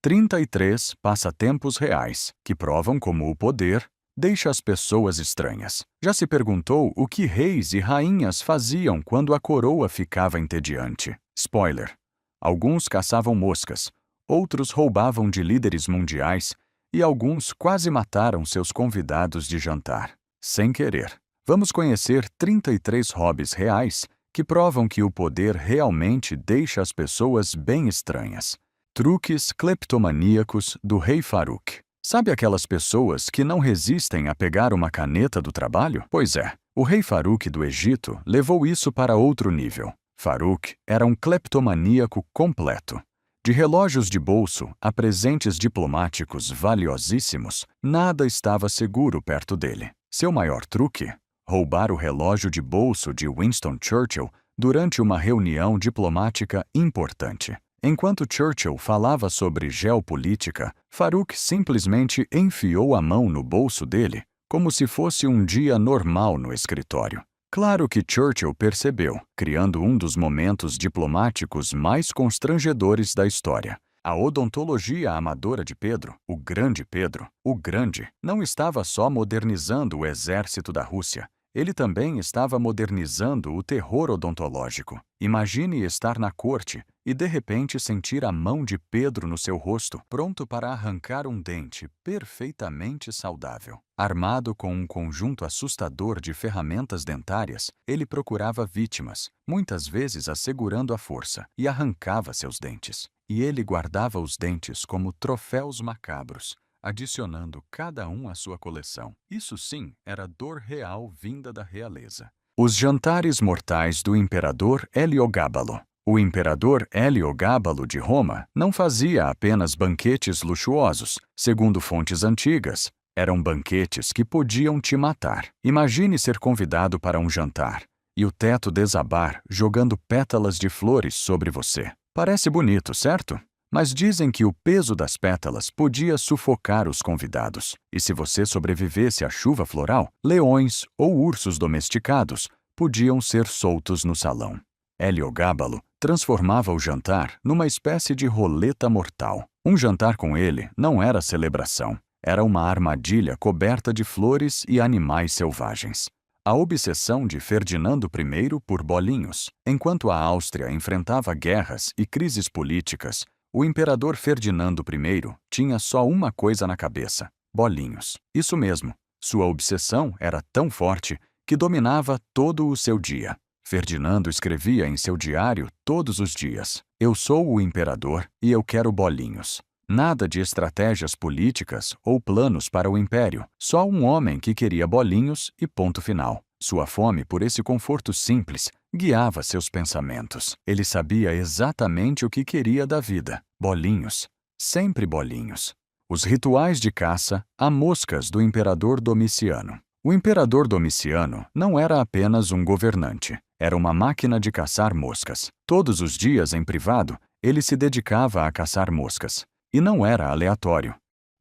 33 passatempos reais, que provam como o poder deixa as pessoas estranhas. Já se perguntou o que reis e rainhas faziam quando a coroa ficava entediante? Spoiler: alguns caçavam moscas, outros roubavam de líderes mundiais e alguns quase mataram seus convidados de jantar, sem querer. Vamos conhecer 33 hobbies reais que provam que o poder realmente deixa as pessoas bem estranhas. Truques cleptomaníacos do rei Farouk. Sabe aquelas pessoas que não resistem a pegar uma caneta do trabalho? Pois é, o rei Farouk do Egito levou isso para outro nível. Farouk era um cleptomaníaco completo. De relógios de bolso a presentes diplomáticos valiosíssimos, nada estava seguro perto dele. Seu maior truque? Roubar o relógio de bolso de Winston Churchill durante uma reunião diplomática importante. Enquanto Churchill falava sobre geopolítica, Farouk simplesmente enfiou a mão no bolso dele, como se fosse um dia normal no escritório. Claro que Churchill percebeu, criando um dos momentos diplomáticos mais constrangedores da história. A odontologia amadora de Pedro, o Grande, não estava só modernizando o exército da Rússia. Ele também estava modernizando o terror odontológico. Imagine estar na corte e de repente sentir a mão de Pedro no seu rosto, pronto para arrancar um dente perfeitamente saudável. Armado com um conjunto assustador de ferramentas dentárias, ele procurava vítimas, muitas vezes assegurando a força, e arrancava seus dentes. E ele guardava os dentes como troféus macabros, adicionando cada um à sua coleção. Isso sim era dor real vinda da realeza. Os jantares mortais do imperador Heliogábalo. O imperador Heliogábalo de Roma não fazia apenas banquetes luxuosos. Segundo fontes antigas, eram banquetes que podiam te matar. Imagine ser convidado para um jantar e o teto desabar jogando pétalas de flores sobre você. Parece bonito, certo? Mas dizem que o peso das pétalas podia sufocar os convidados. E se você sobrevivesse à chuva floral, leões ou ursos domesticados podiam ser soltos no salão. Heliogábalo transformava o jantar numa espécie de roleta mortal. Um jantar com ele não era celebração, era uma armadilha coberta de flores e animais selvagens. A obsessão de Ferdinando I por bolinhos. Enquanto a Áustria enfrentava guerras e crises políticas, o imperador Ferdinando I tinha só uma coisa na cabeça: bolinhos. Isso mesmo, sua obsessão era tão forte que dominava todo o seu dia. Ferdinando escrevia em seu diário todos os dias: "Eu sou o imperador e eu quero bolinhos." Nada de estratégias políticas ou planos para o império, só um homem que queria bolinhos e ponto final. Sua fome por esse conforto simples guiava seus pensamentos. Ele sabia exatamente o que queria da vida: bolinhos, sempre bolinhos. Os rituais de caça a moscas do imperador Domiciano. O imperador Domiciano não era apenas um governante, era uma máquina de caçar moscas. Todos os dias, em privado, ele se dedicava a caçar moscas. E não era aleatório.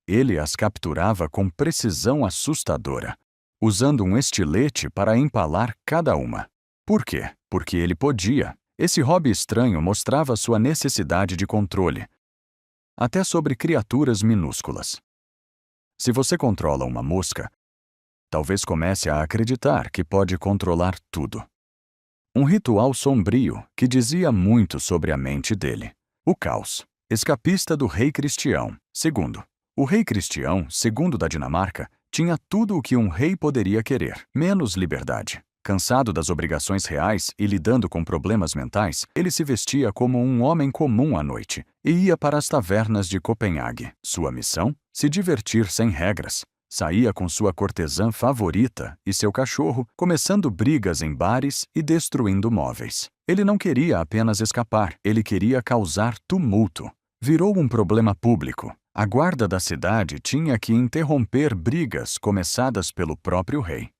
Ele as capturava com precisão assustadora, usando um estilete para empalar cada uma. Por quê? Porque ele podia. Esse hobby estranho mostrava sua necessidade de controle, até sobre criaturas minúsculas. Se você controla uma mosca, talvez comece a acreditar que pode controlar tudo. Um ritual sombrio que dizia muito sobre a mente dele. O caos. Escapista do rei Cristião II. O rei Cristião II da Dinamarca tinha tudo o que um rei poderia querer, menos liberdade. Cansado das obrigações reais e lidando com problemas mentais, ele se vestia como um homem comum à noite e ia para as tavernas de Copenhague. Sua missão? Se divertir sem regras. Saía com sua cortesã favorita e seu cachorro, começando brigas em bares e destruindo móveis. Ele não queria apenas escapar, ele queria causar tumulto. Virou um problema público. A guarda da cidade tinha que interromper brigas começadas pelo próprio rei.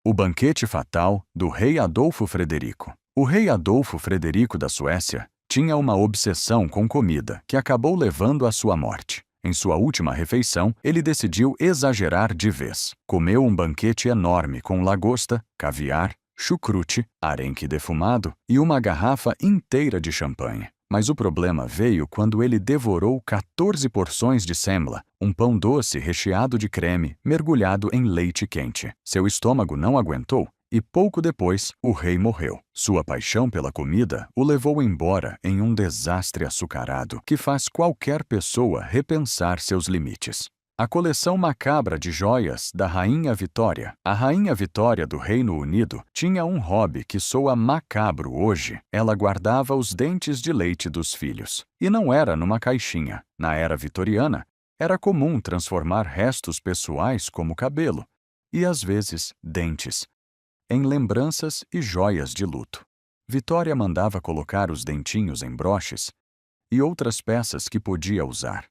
O banquete fatal do rei Adolfo Frederico. O rei Adolfo Frederico da Suécia tinha uma obsessão com comida que acabou levando à sua morte. Em sua última refeição, ele decidiu exagerar de vez. Comeu um banquete enorme com lagosta, caviar, chucrute, arenque defumado e uma garrafa inteira de champanhe. Mas o problema veio quando ele devorou 14 porções de sêmola, um pão doce recheado de creme, mergulhado em leite quente. Seu estômago não aguentou e pouco depois o rei morreu. Sua paixão pela comida o levou embora em um desastre açucarado que faz qualquer pessoa repensar seus limites. A coleção macabra de joias da Rainha Vitória. A Rainha Vitória do Reino Unido tinha um hobby que soa macabro hoje. Ela guardava os dentes de leite dos filhos. E não era numa caixinha. Na era vitoriana, era comum transformar restos pessoais como cabelo, e às vezes dentes, em lembranças e joias de luto. Vitória mandava colocar os dentinhos em broches e outras peças que podia usar.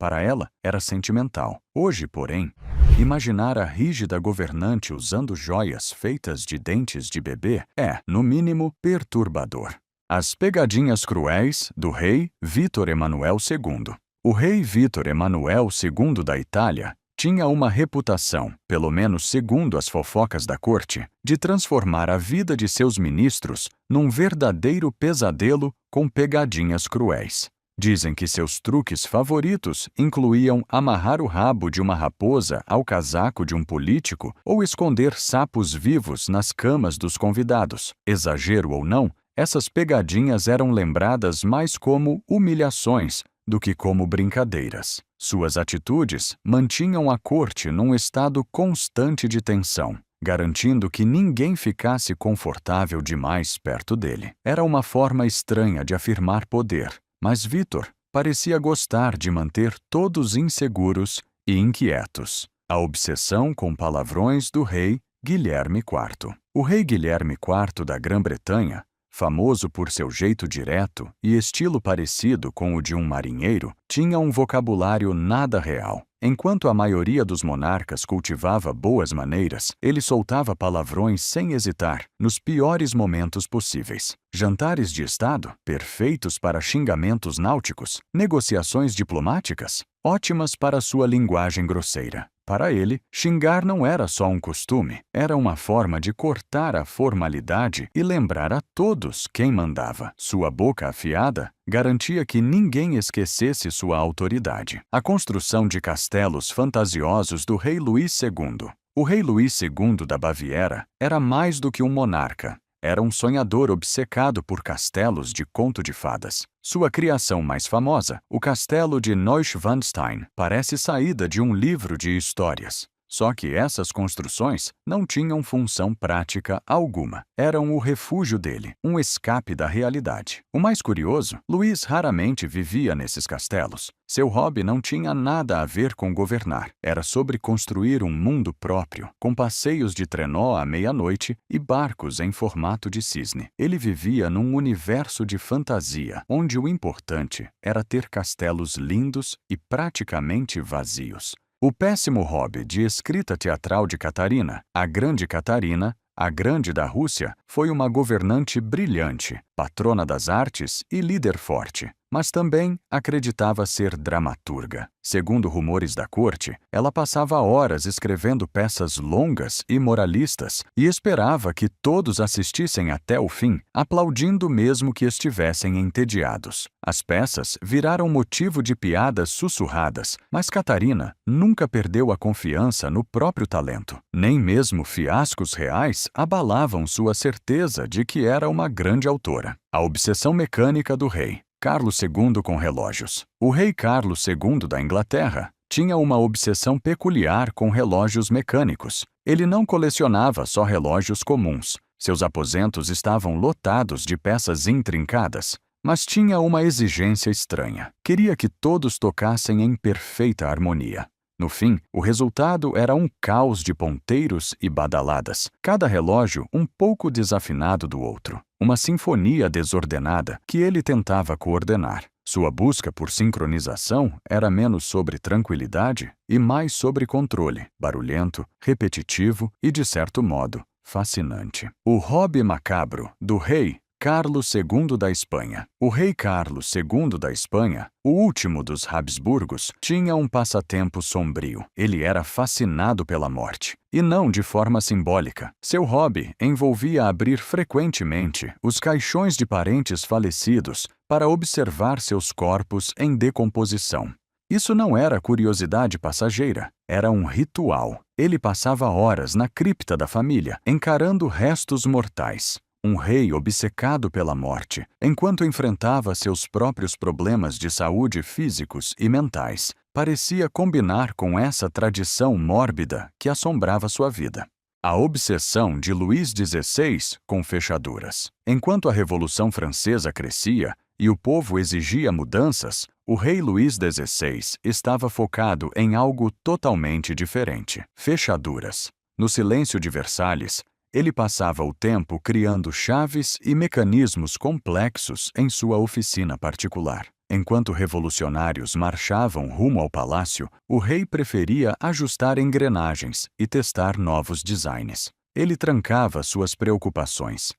Para ela, era sentimental. Hoje, porém, imaginar a rígida governante usando joias feitas de dentes de bebê é, no mínimo, perturbador. As pegadinhas cruéis do rei Vítor Emanuel II. O rei Vítor Emanuel II da Itália tinha uma reputação, pelo menos segundo as fofocas da corte, de transformar a vida de seus ministros num verdadeiro pesadelo com pegadinhas cruéis. Dizem que seus truques favoritos incluíam amarrar o rabo de uma raposa ao casaco de um político ou esconder sapos vivos nas camas dos convidados. Exagero ou não, essas pegadinhas eram lembradas mais como humilhações do que como brincadeiras. Suas atitudes mantinham a corte num estado constante de tensão, garantindo que ninguém ficasse confortável demais perto dele. Era uma forma estranha de afirmar poder, mas Vítor parecia gostar de manter todos inseguros e inquietos. A obsessão com palavrões do rei Guilherme IV. O rei Guilherme IV da Grã-Bretanha, famoso por seu jeito direto e estilo parecido com o de um marinheiro, tinha um vocabulário nada real. Enquanto a maioria dos monarcas cultivava boas maneiras, ele soltava palavrões sem hesitar, nos piores momentos possíveis. Jantares de Estado, perfeitos para xingamentos náuticos, negociações diplomáticas, ótimas para sua linguagem grosseira. Para ele, xingar não era só um costume, era uma forma de cortar a formalidade e lembrar a todos quem mandava. Sua boca afiada garantia que ninguém esquecesse sua autoridade. A construção de castelos fantasiosos do rei Luís II. O rei Luís II da Baviera era mais do que um monarca. Era um sonhador obcecado por castelos de conto de fadas. Sua criação mais famosa, o castelo de Neuschwanstein, parece saída de um livro de histórias. Só que essas construções não tinham função prática alguma. Eram o refúgio dele, um escape da realidade. O mais curioso, Luís raramente vivia nesses castelos. Seu hobby não tinha nada a ver com governar. Era sobre construir um mundo próprio, com passeios de trenó à meia-noite e barcos em formato de cisne. Ele vivia num universo de fantasia, onde o importante era ter castelos lindos e praticamente vazios. O péssimo hobby de escrita teatral de Catarina, a Grande da Rússia, foi uma governante brilhante, patrona das artes e líder forte, mas também acreditava ser dramaturga. Segundo rumores da corte, ela passava horas escrevendo peças longas e moralistas e esperava que todos assistissem até o fim, aplaudindo mesmo que estivessem entediados. As peças viraram motivo de piadas sussurradas, mas Catarina nunca perdeu a confiança no próprio talento. Nem mesmo fiascos reais abalavam sua certeza de que era uma grande autora. A obsessão mecânica do rei Carlos II com relógios. O rei Carlos II da Inglaterra tinha uma obsessão peculiar com relógios mecânicos. Ele não colecionava só relógios comuns. Seus aposentos estavam lotados de peças intrincadas, mas tinha uma exigência estranha. Queria que todos tocassem em perfeita harmonia. No fim, o resultado era um caos de ponteiros e badaladas, cada relógio um pouco desafinado do outro. Uma sinfonia desordenada que ele tentava coordenar. Sua busca por sincronização era menos sobre tranquilidade e mais sobre controle, barulhento, repetitivo e, de certo modo, fascinante. O hobby macabro do rei Carlos II da Espanha. O rei Carlos II da Espanha, o último dos Habsburgos, tinha um passatempo sombrio. Ele era fascinado pela morte, e não de forma simbólica. Seu hobby envolvia abrir frequentemente os caixões de parentes falecidos para observar seus corpos em decomposição. Isso não era curiosidade passageira, era um ritual. Ele passava horas na cripta da família, encarando restos mortais. Um rei obcecado pela morte, enquanto enfrentava seus próprios problemas de saúde físicos e mentais, parecia combinar com essa tradição mórbida que assombrava sua vida. A obsessão de Luís XVI com fechaduras. Enquanto a Revolução Francesa crescia e o povo exigia mudanças, o rei Luís XVI estava focado em algo totalmente diferente: fechaduras. No silêncio de Versalhes, ele passava o tempo criando chaves e mecanismos complexos em sua oficina particular. Enquanto revolucionários marchavam rumo ao palácio, o rei preferia ajustar engrenagens e testar novos designs. Ele trancava suas preocupações,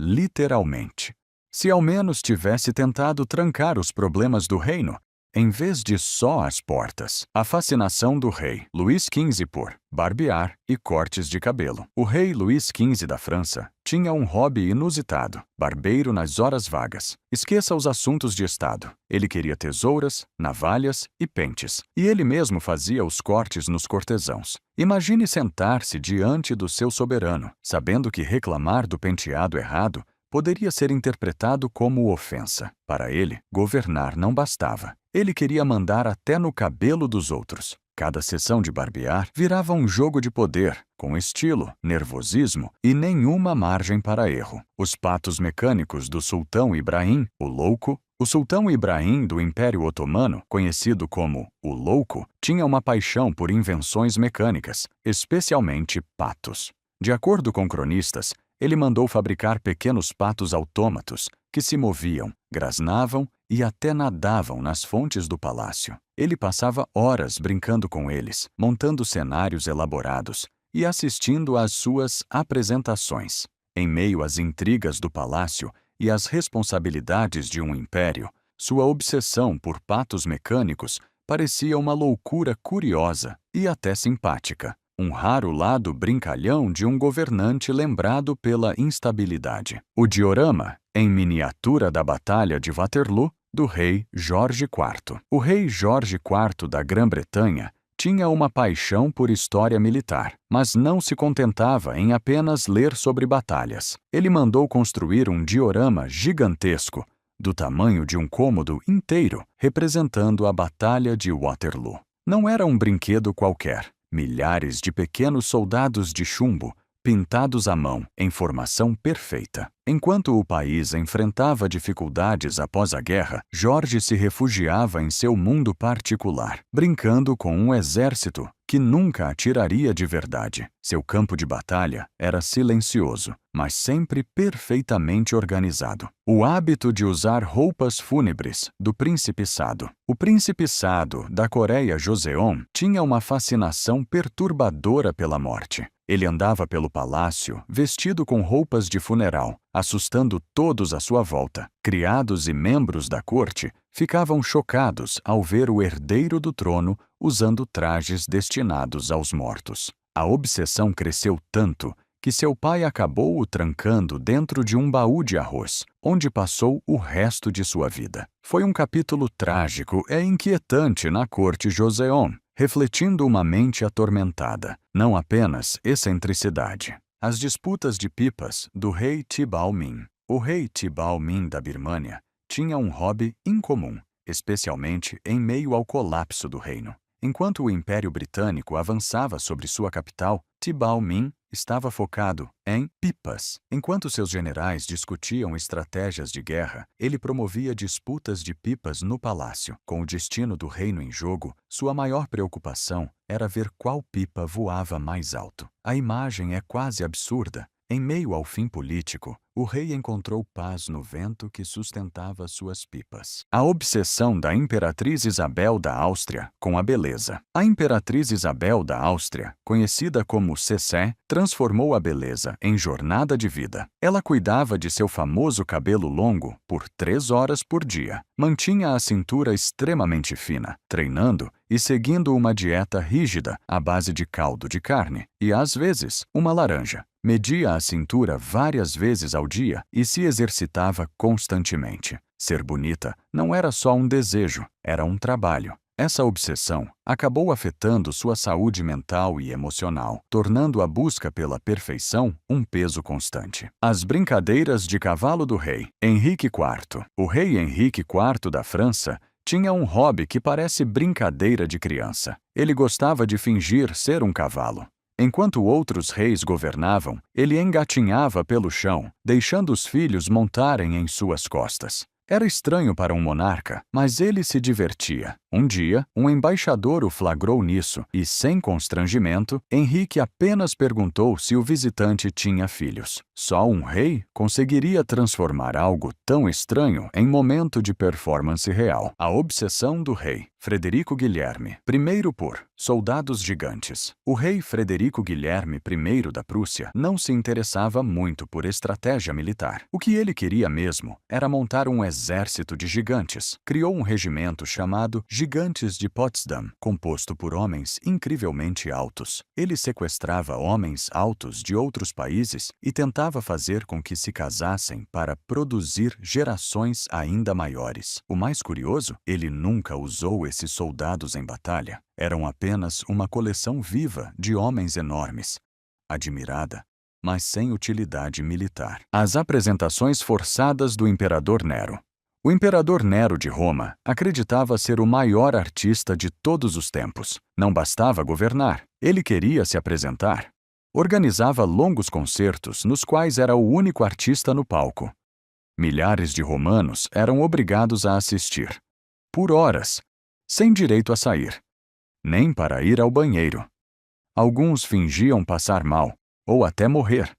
literalmente. Se ao menos tivesse tentado trancar os problemas do reino, em vez de só as portas. A fascinação do rei Luís XV por barbear e cortes de cabelo. O rei Luís XV da França tinha um hobby inusitado: barbeiro nas horas vagas. Esqueça os assuntos de estado. Ele queria tesouras, navalhas e pentes. E ele mesmo fazia os cortes nos cortesãos. Imagine sentar-se diante do seu soberano, sabendo que reclamar do penteado errado poderia ser interpretado como ofensa. Para ele, governar não bastava. Ele queria mandar até no cabelo dos outros. Cada sessão de barbear virava um jogo de poder, com estilo, nervosismo e nenhuma margem para erro. Os patos mecânicos do Sultão Ibrahim, o Louco. O Sultão Ibrahim do Império Otomano, conhecido como o Louco, tinha uma paixão por invenções mecânicas, especialmente patos. De acordo com cronistas, ele mandou fabricar pequenos patos autômatos que se moviam, grasnavam e até nadavam nas fontes do palácio. Ele passava horas brincando com eles, montando cenários elaborados e assistindo às suas apresentações. Em meio às intrigas do palácio e às responsabilidades de um império, sua obsessão por patos mecânicos parecia uma loucura curiosa e até simpática. Um raro lado brincalhão de um governante lembrado pela instabilidade. O diorama, em miniatura da Batalha de Waterloo, do rei Jorge IV. O rei Jorge IV da Grã-Bretanha tinha uma paixão por história militar, mas não se contentava em apenas ler sobre batalhas. Ele mandou construir um diorama gigantesco, do tamanho de um cômodo inteiro, representando a Batalha de Waterloo. Não era um brinquedo qualquer. Milhares de pequenos soldados de chumbo, pintados à mão, em formação perfeita. Enquanto o país enfrentava dificuldades após a guerra, Jorge se refugiava em seu mundo particular, brincando com um exército que nunca atiraria de verdade. Seu campo de batalha era silencioso, mas sempre perfeitamente organizado. O hábito de usar roupas fúnebres do príncipe Sado. O príncipe Sado da Coreia Joseon tinha uma fascinação perturbadora pela morte. Ele andava pelo palácio vestido com roupas de funeral, assustando todos à sua volta. Criados e membros da corte ficavam chocados ao ver o herdeiro do trono usando trajes destinados aos mortos. A obsessão cresceu tanto que seu pai acabou o trancando dentro de um baú de arroz, onde passou o resto de sua vida. Foi um capítulo trágico e inquietante na corte Joseon, refletindo uma mente atormentada, não apenas excentricidade. As disputas de pipas do rei Thibaw Min. O rei Thibaw Min da Birmânia tinha um hobby incomum, especialmente em meio ao colapso do reino. Enquanto o Império Britânico avançava sobre sua capital, Thibaw Min estava focado em pipas. Enquanto seus generais discutiam estratégias de guerra, ele promovia disputas de pipas no palácio. Com o destino do reino em jogo, sua maior preocupação era ver qual pipa voava mais alto. A imagem é quase absurda. Em meio ao fim político, o rei encontrou paz no vento que sustentava suas pipas. A obsessão da Imperatriz Isabel da Áustria com a beleza. A Imperatriz Isabel da Áustria, conhecida como Cessé, transformou a beleza em jornada de vida. Ela cuidava de seu famoso cabelo longo por 3 horas por dia. Mantinha a cintura extremamente fina, treinando e seguindo uma dieta rígida à base de caldo de carne e, às vezes, uma laranja. Media a cintura várias vezes ao dia e se exercitava constantemente. Ser bonita não era só um desejo, era um trabalho. Essa obsessão acabou afetando sua saúde mental e emocional, tornando a busca pela perfeição um peso constante. As brincadeiras de cavalo do rei. Henrique IV. O rei Henrique IV da França tinha um hobby que parece brincadeira de criança. Ele gostava de fingir ser um cavalo. Enquanto outros reis governavam, ele engatinhava pelo chão, deixando os filhos montarem em suas costas. Era estranho para um monarca, mas ele se divertia. Um dia, um embaixador o flagrou nisso e, sem constrangimento, Henrique apenas perguntou se o visitante tinha filhos. Só um rei conseguiria transformar algo tão estranho em momento de performance real. A obsessão do rei. Frederico Guilherme. Primeiro por soldados gigantes. O rei Frederico Guilherme I da Prússia não se interessava muito por estratégia militar. O que ele queria mesmo era montar um exército de gigantes. Criou um regimento chamado Gigantes de Potsdam, composto por homens incrivelmente altos. Ele sequestrava homens altos de outros países e tentava fazer com que se casassem para produzir gerações ainda maiores. O mais curioso, ele nunca usou esses soldados em batalha. Eram apenas uma coleção viva de homens enormes, admirada, mas sem utilidade militar. As apresentações forçadas do imperador Nero. O imperador Nero de Roma acreditava ser o maior artista de todos os tempos. Não bastava governar, ele queria se apresentar. Organizava longos concertos nos quais era o único artista no palco. Milhares de romanos eram obrigados a assistir. Por horas, sem direito a sair, nem para ir ao banheiro. Alguns fingiam passar mal, ou até morrer,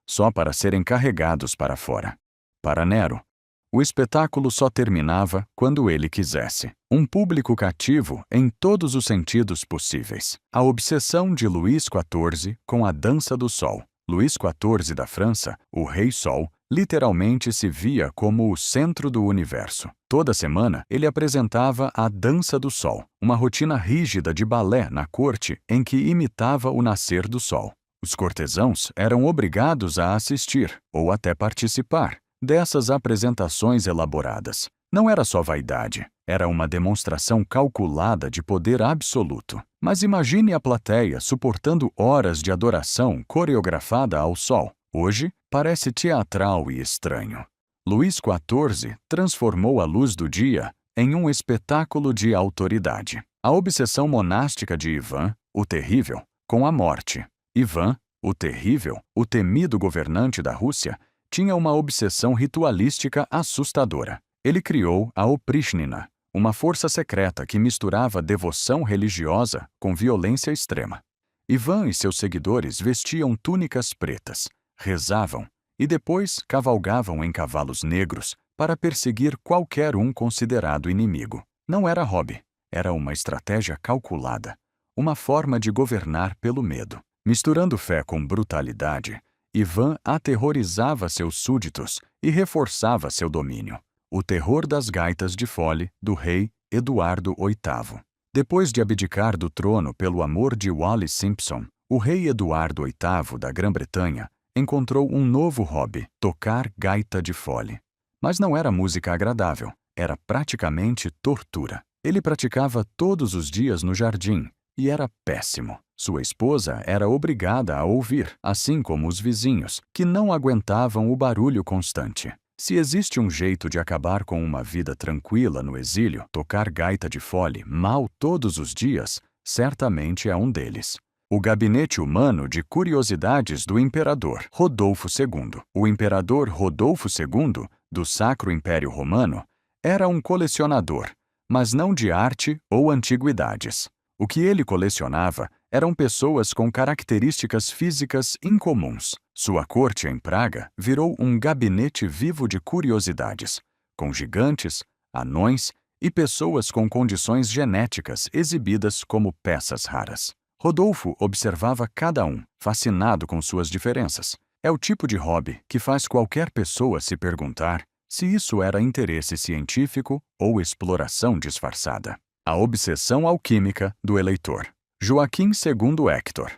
só para serem carregados para fora. Para Nero, o espetáculo só terminava quando ele quisesse. Um público cativo em todos os sentidos possíveis. A obsessão de Luís XIV com a dança do sol. Luís XIV da França, o Rei Sol, literalmente se via como o centro do universo. Toda semana, ele apresentava a Dança do Sol, uma rotina rígida de balé na corte em que imitava o nascer do sol. Os cortesãos eram obrigados a assistir, ou até participar, dessas apresentações elaboradas. Não era só vaidade, era uma demonstração calculada de poder absoluto. Mas imagine a plateia suportando horas de adoração coreografada ao sol. Hoje, parece teatral e estranho. Luís XIV transformou a luz do dia em um espetáculo de autoridade. A obsessão monástica de Ivan, o Terrível, com a morte. Ivan, o Terrível, o temido governante da Rússia, tinha uma obsessão ritualística assustadora. Ele criou a Oprichnina, uma força secreta que misturava devoção religiosa com violência extrema. Ivan e seus seguidores vestiam túnicas pretas, rezavam e depois cavalgavam em cavalos negros para perseguir qualquer um considerado inimigo. Não era hobby, era uma estratégia calculada, uma forma de governar pelo medo. Misturando fé com brutalidade, Ivan aterrorizava seus súditos e reforçava seu domínio. O terror das gaitas de fole do rei Eduardo VIII. Depois de abdicar do trono pelo amor de Wallis Simpson, o rei Eduardo VIII da Grã-Bretanha encontrou um novo hobby: tocar gaita de fole. Mas não era música agradável, era praticamente tortura. Ele praticava todos os dias no jardim e era péssimo. Sua esposa era obrigada a ouvir, assim como os vizinhos, que não aguentavam o barulho constante. Se existe um jeito de acabar com uma vida tranquila no exílio, tocar gaita de fole mal todos os dias, certamente é um deles. O Gabinete Humano de Curiosidades do Imperador Rodolfo II. O imperador Rodolfo II, do Sacro Império Romano, era um colecionador, mas não de arte ou antiguidades. O que ele colecionava Eram pessoas com características físicas incomuns. Sua corte em Praga virou um gabinete vivo de curiosidades, com gigantes, anões e pessoas com condições genéticas exibidas como peças raras. Rodolfo observava cada um, fascinado com suas diferenças. É o tipo de hobby que faz qualquer pessoa se perguntar se isso era interesse científico ou exploração disfarçada. A obsessão alquímica do eleitor. Joaquim II Hector.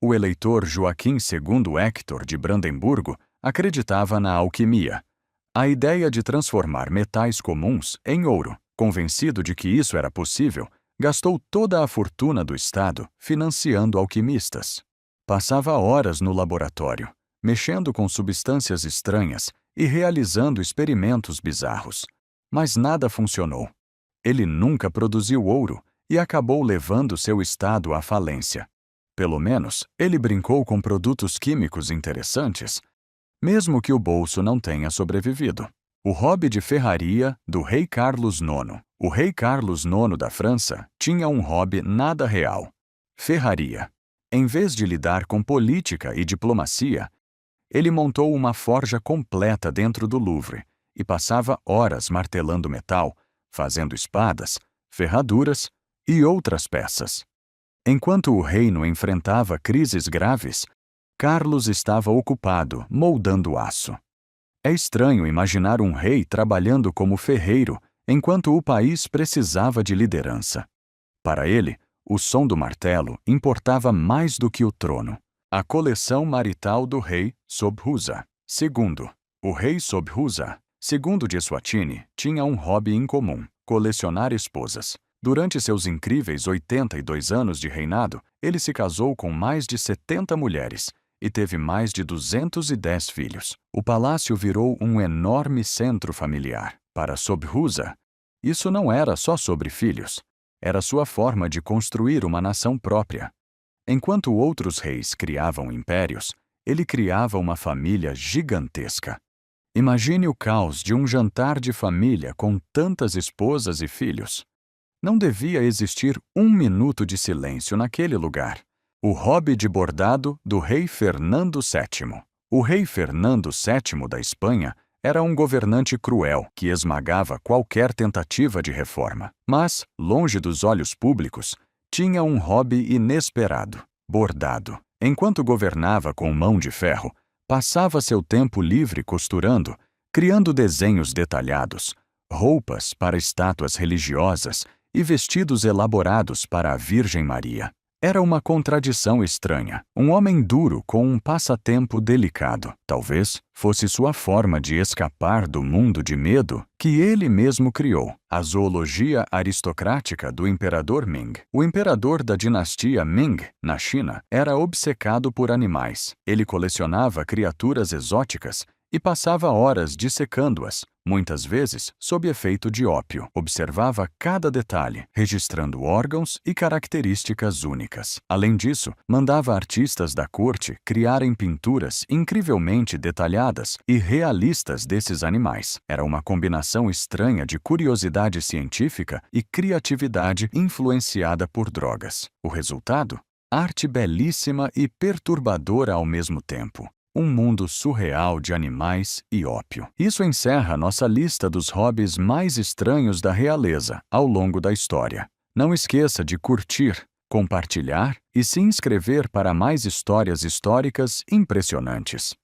O eleitor Joaquim II Hector de Brandemburgo acreditava na alquimia, a ideia de transformar metais comuns em ouro. Convencido de que isso era possível, gastou toda a fortuna do Estado financiando alquimistas. Passava horas no laboratório, mexendo com substâncias estranhas e realizando experimentos bizarros. Mas nada funcionou. Ele nunca produziu ouro e acabou levando seu estado à falência. Pelo menos, ele brincou com produtos químicos interessantes, mesmo que o bolso não tenha sobrevivido. O hobby de ferraria do rei Carlos IX. O rei Carlos IX da França tinha um hobby nada real: ferraria. Em vez de lidar com política e diplomacia, ele montou uma forja completa dentro do Louvre e passava horas martelando metal, fazendo espadas, ferraduras e outras peças. Enquanto o reino enfrentava crises graves, Carlos estava ocupado moldando aço. É estranho imaginar um rei trabalhando como ferreiro enquanto o país precisava de liderança. Para ele, o som do martelo importava mais do que o trono. A coleção marital do rei Sobhuza. Segundo, o rei Sobhuza, segundo de Eswatini, tinha um hobby em comum: colecionar esposas. Durante seus incríveis 82 anos de reinado, ele se casou com mais de 70 mulheres e teve mais de 210 filhos. O palácio virou um enorme centro familiar. Para Sobhuza, isso não era só sobre filhos. Era sua forma de construir uma nação própria. Enquanto outros reis criavam impérios, ele criava uma família gigantesca. Imagine o caos de um jantar de família com tantas esposas e filhos. Não devia existir um minuto de silêncio naquele lugar. O hobby de bordado do rei Fernando VII. O rei Fernando VII da Espanha era um governante cruel que esmagava qualquer tentativa de reforma. Mas, longe dos olhos públicos, tinha um hobby inesperado: bordado. Enquanto governava com mão de ferro, passava seu tempo livre costurando, criando desenhos detalhados, roupas para estátuas religiosas e vestidos elaborados para a Virgem Maria. Era uma contradição estranha. Um homem duro com um passatempo delicado. Talvez fosse sua forma de escapar do mundo de medo que ele mesmo criou. A zoologia aristocrática do imperador Ming. O imperador da dinastia Ming, na China, era obcecado por animais. Ele colecionava criaturas exóticas e passava horas dissecando-as, muitas vezes sob efeito de ópio. Observava cada detalhe, registrando órgãos e características únicas. Além disso, mandava artistas da corte criarem pinturas incrivelmente detalhadas e realistas desses animais. Era uma combinação estranha de curiosidade científica e criatividade influenciada por drogas. O resultado? Arte belíssima e perturbadora ao mesmo tempo. Um mundo surreal de animais e ópio. Isso encerra nossa lista dos hobbies mais estranhos da realeza ao longo da história. Não esqueça de curtir, compartilhar e se inscrever para mais histórias históricas impressionantes.